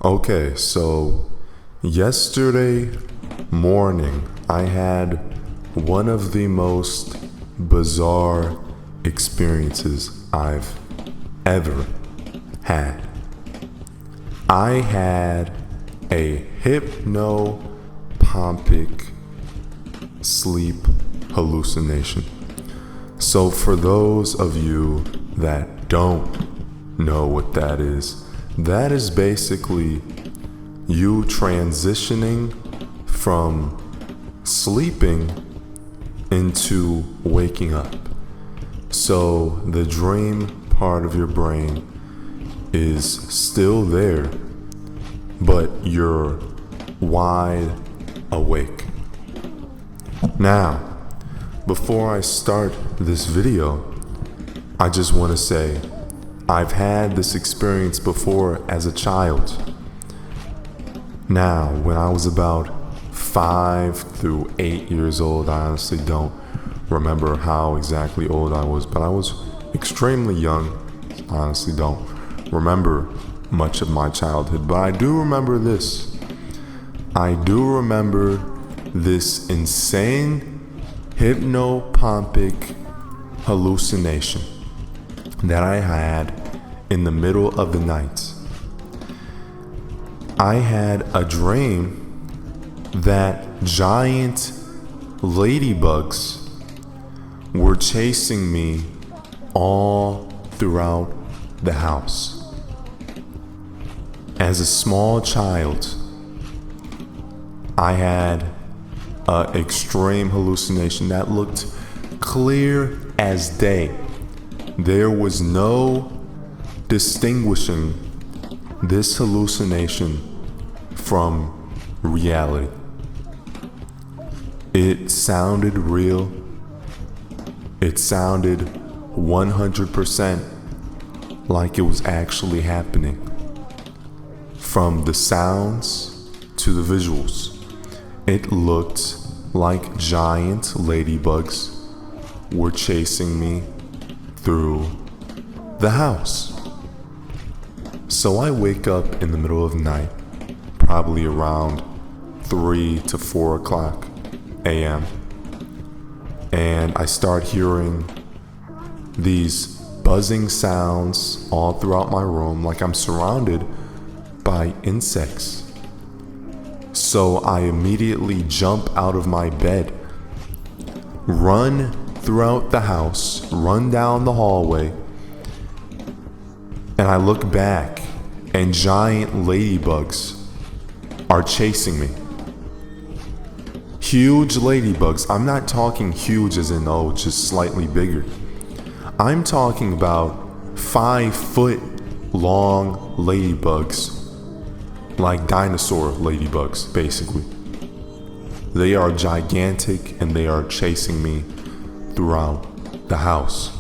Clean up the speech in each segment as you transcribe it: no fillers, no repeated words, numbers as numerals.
Okay, so yesterday morning I had one of the most bizarre experiences I've ever had. I had a hypnopompic sleep hallucination. So for those of you that don't know what that is basically you transitioning from sleeping into waking up. So the dream part of your brain is still there, but you're wide awake. Now, before I start this video, I just want to say I've had this experience before as a child. Now, when I was about 5 through 8 years old, I honestly don't remember how exactly old I was, but I was extremely young. I honestly don't remember much of my childhood, but I do remember this. I do remember this insane hypnopompic hallucination that I had in the middle of the night. I had a dream that giant ladybugs were chasing me all throughout the house. As a small child, I had an extreme hallucination that looked clear as day. There was no distinguishing this hallucination from reality. It sounded real. It sounded 100% like it was actually happening. From the sounds to the visuals, it looked like giant ladybugs were chasing me through the house. So I wake up in the middle of the night, probably around 3 to 4 o'clock a.m. and I start hearing these buzzing sounds all throughout my room, like I'm surrounded by insects. So I immediately jump out of my bed, run throughout the house, run down the hallway, and I look back and giant ladybugs are chasing me. Huge ladybugs. I'm not talking huge as in, oh, just slightly bigger. I'm talking about 5-foot long ladybugs, like dinosaur ladybugs, basically. They are gigantic and they are chasing me throughout the house.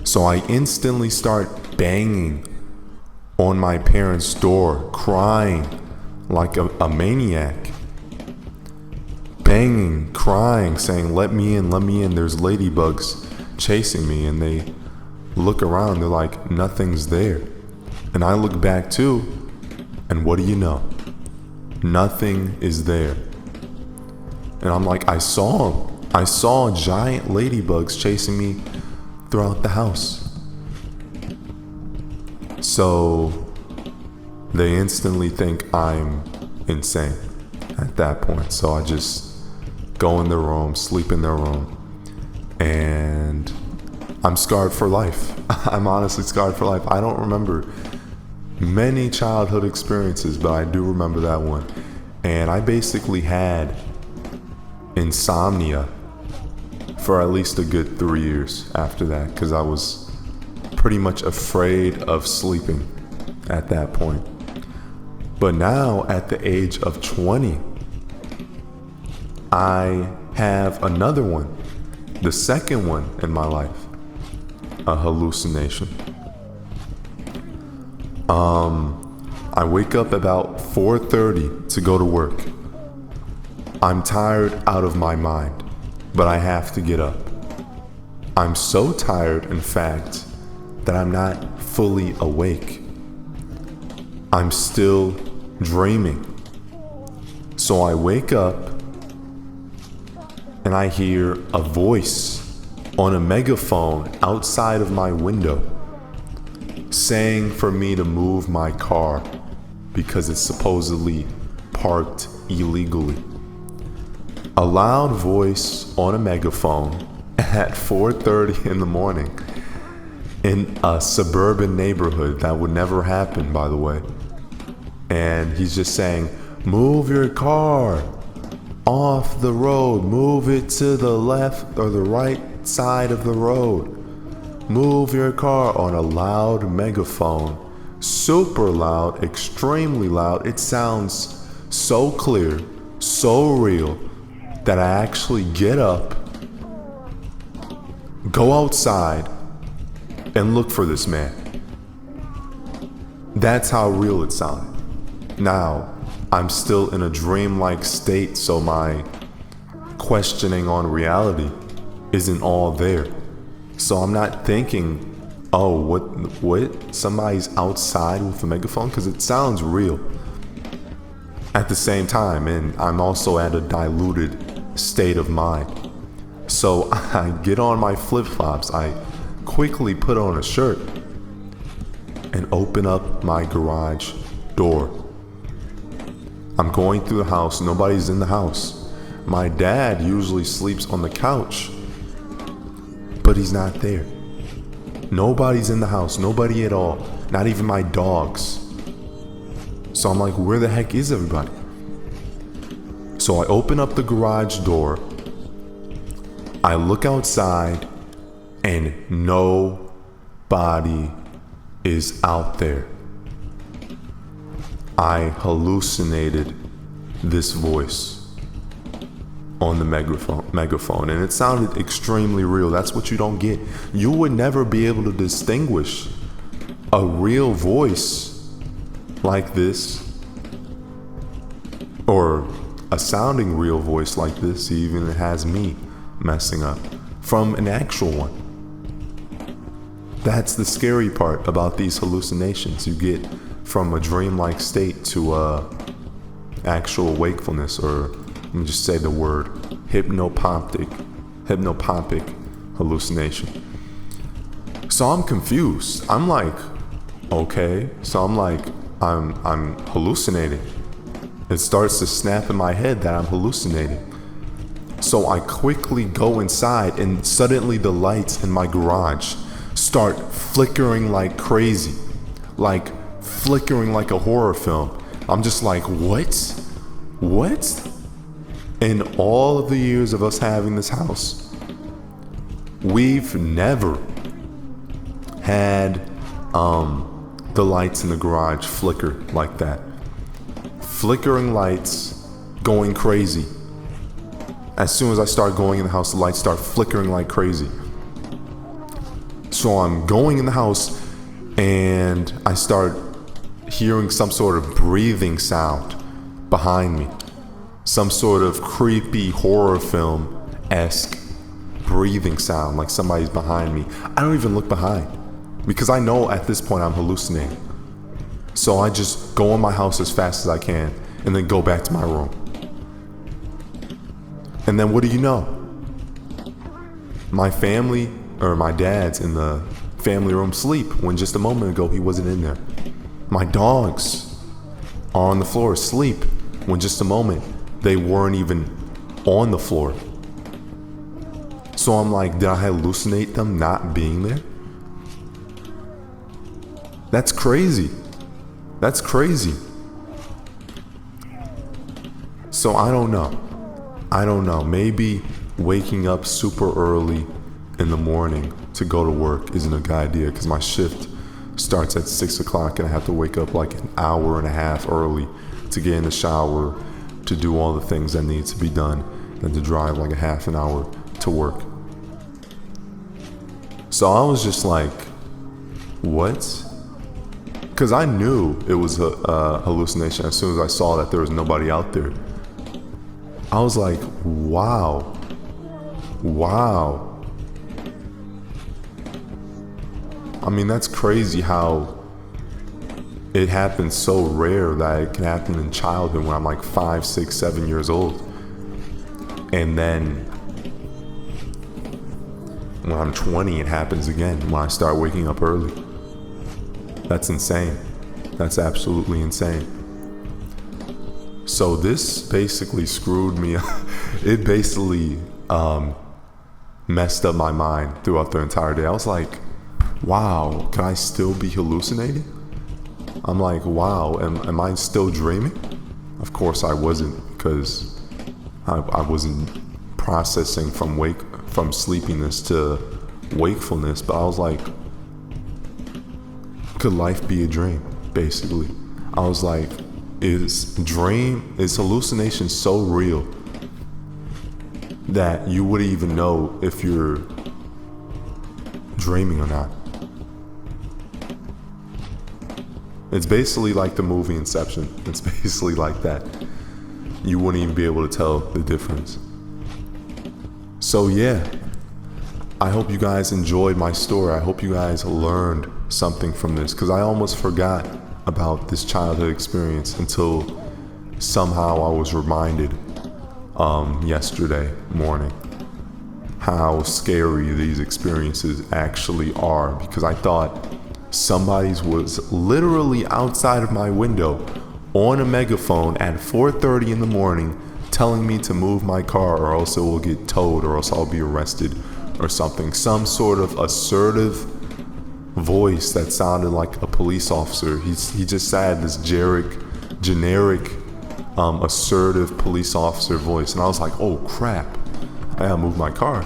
So I instantly start banging on my parents' door, crying like a maniac. Banging, crying, saying, let me in, there's ladybugs chasing me. And they look around, they're like, nothing's there. And I look back too, and what do you know? Nothing is there. And I'm like, I saw them. I saw giant ladybugs chasing me throughout the house. So they instantly think I'm insane at that point. So I just go in their room, sleep in their room, and I'm scarred for life. I'm honestly scarred for life. I don't remember many childhood experiences, but I do remember that one. And I basically had insomnia for at least a good 3 years after that, because I was pretty much afraid of sleeping at that point. But now at the age of 20, I have another one, the second one in my life, a hallucination. I wake up about 4:30 to go to work. I'm tired out of my mind, but I have to get up. I'm so tired, in fact, that I'm not fully awake. I'm still dreaming. So I wake up and I hear a voice on a megaphone outside of my window saying for me to move my car because it's supposedly parked illegally. A loud voice on a megaphone at 4:30 in the morning in a suburban neighborhood. That would never happen, by the way. And he's just saying, move your car off the road, move it to the left or the right side of the road, move your car, on a loud megaphone, super loud, extremely loud. It sounds so clear, so real, that I actually get up, go outside, and look for this man. That's how real it sounded. Now, I'm still in a dreamlike state, so my questioning on reality isn't all there. So I'm not thinking, oh, what? Somebody's outside with a megaphone? Because it sounds real at the same time, and I'm also at a diluted state of mind. So I get on my flip-flops, I quickly put on a shirt and open up my garage door. I'm going through the house, nobody's in the house. My dad usually sleeps on the couch, but he's not there. Nobody's in the house, nobody at all, not even my dogs. So I'm like, where the heck is everybody? So I open up the garage door, I look outside, and nobody is out there. I hallucinated this voice on the megaphone, and it sounded extremely real. That's what you don't get. You would never be able to distinguish a real voice like this, or a sounding real voice like this, even it has me messing up, from an actual one. That's the scary part about these hallucinations. You get from a dreamlike state to actual wakefulness, or let me just say the word hypnopompic hallucination. So I'm confused. I'm like, okay. So I'm like, I'm hallucinating. It starts to snap in my head that I'm hallucinating. So I quickly go inside, and suddenly the lights in my garage start flickering like crazy, like flickering like a horror film. I'm just like, what? In all of the years of us having this house, we've never had the lights in the garage flicker like that. Flickering lights, going crazy. As soon as I start going in the house, the lights start flickering like crazy. So I'm going in the house, and I start hearing some sort of breathing sound behind me. Some sort of creepy horror film-esque breathing sound, like somebody's behind me. I don't even look behind, because I know at this point I'm hallucinating. So I just go in my house as fast as I can, and then go back to my room. And then what do you know? My family, or my dad's in the family room sleep, when just a moment ago he wasn't in there. My dogs are on the floor asleep, when just a moment they weren't even on the floor. So I'm like, did I hallucinate them not being there? That's crazy. That's crazy. So I don't know. Maybe waking up super early in the morning to go to work isn't a good idea, because my shift starts at 6 o'clock and I have to wake up like an hour and a half early to get in the shower, to do all the things that need to be done, and to drive like a half an hour to work. So I was just like, what? Because I knew it was a hallucination as soon as I saw that there was nobody out there. I was like, wow. I mean, that's crazy how it happens so rare that it can happen in childhood when I'm like 5, 6, 7 years old. And then when I'm 20, it happens again when I start waking up early. That's insane. That's absolutely insane. So this basically screwed me up. It basically messed up my mind throughout the entire day. I was like, wow, can I still be hallucinating? I'm like, wow, am I still dreaming? Of course I wasn't, because I wasn't processing from sleepiness to wakefulness. But I was like, could life be a dream? Basically, I was like, is hallucination so real that you wouldn't even know if you're dreaming or not? It's basically like the movie Inception. It's basically like that. You wouldn't even be able to tell the difference. So yeah, I hope you guys enjoyed my story. I hope you guys learned something from this, because I almost forgot about this childhood experience until somehow I was reminded yesterday morning how scary these experiences actually are, because I thought somebody's was literally outside of my window on a megaphone at 4:30 in the morning telling me to move my car or else it will get towed or else I'll be arrested or something. Some sort of assertive voice that sounded like a police officer. He just had this generic assertive police officer voice, and I was like, oh crap, I gotta move my car,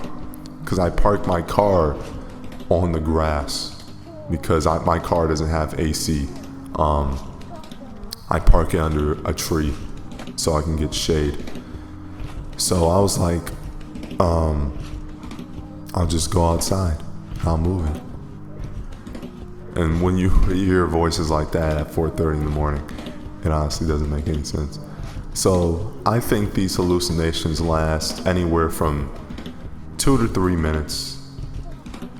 because I parked my car on the grass because my car doesn't have AC. I park it under a tree so I can get shade. So I was like, I'll just go outside, I'll move it. And when you hear voices like that at 4:30 in the morning, it honestly doesn't make any sense. So I think these hallucinations last anywhere from 2 to 3 minutes.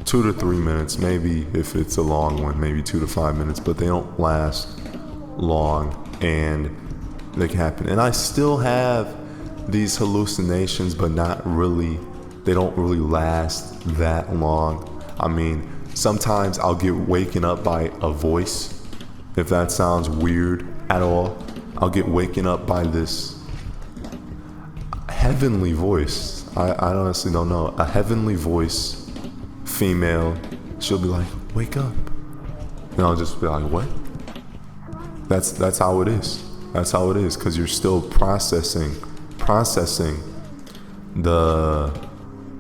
2 to 3 minutes, maybe if it's a long one, maybe 2 to 5 minutes, but they don't last long, and they can happen. And I still have these hallucinations, but not really. They don't really last that long. I mean, sometimes I'll get waken up by a voice, if that sounds weird at all. I'll get waken up by this heavenly voice. I honestly don't know. A heavenly voice, female, she'll be like, wake up. And I'll just be like, what? That's how it is. That's how it is, because you're still processing the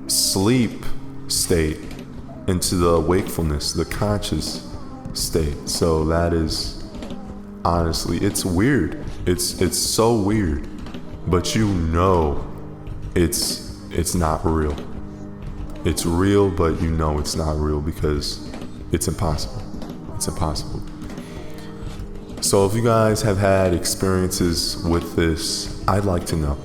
sleep state into the wakefulness, the conscious state. So that is, honestly, it's weird. It's so weird, but you know it's not real. It's real, but you know it's not real because it's impossible. It's impossible. So if you guys have had experiences with this, I'd like to know.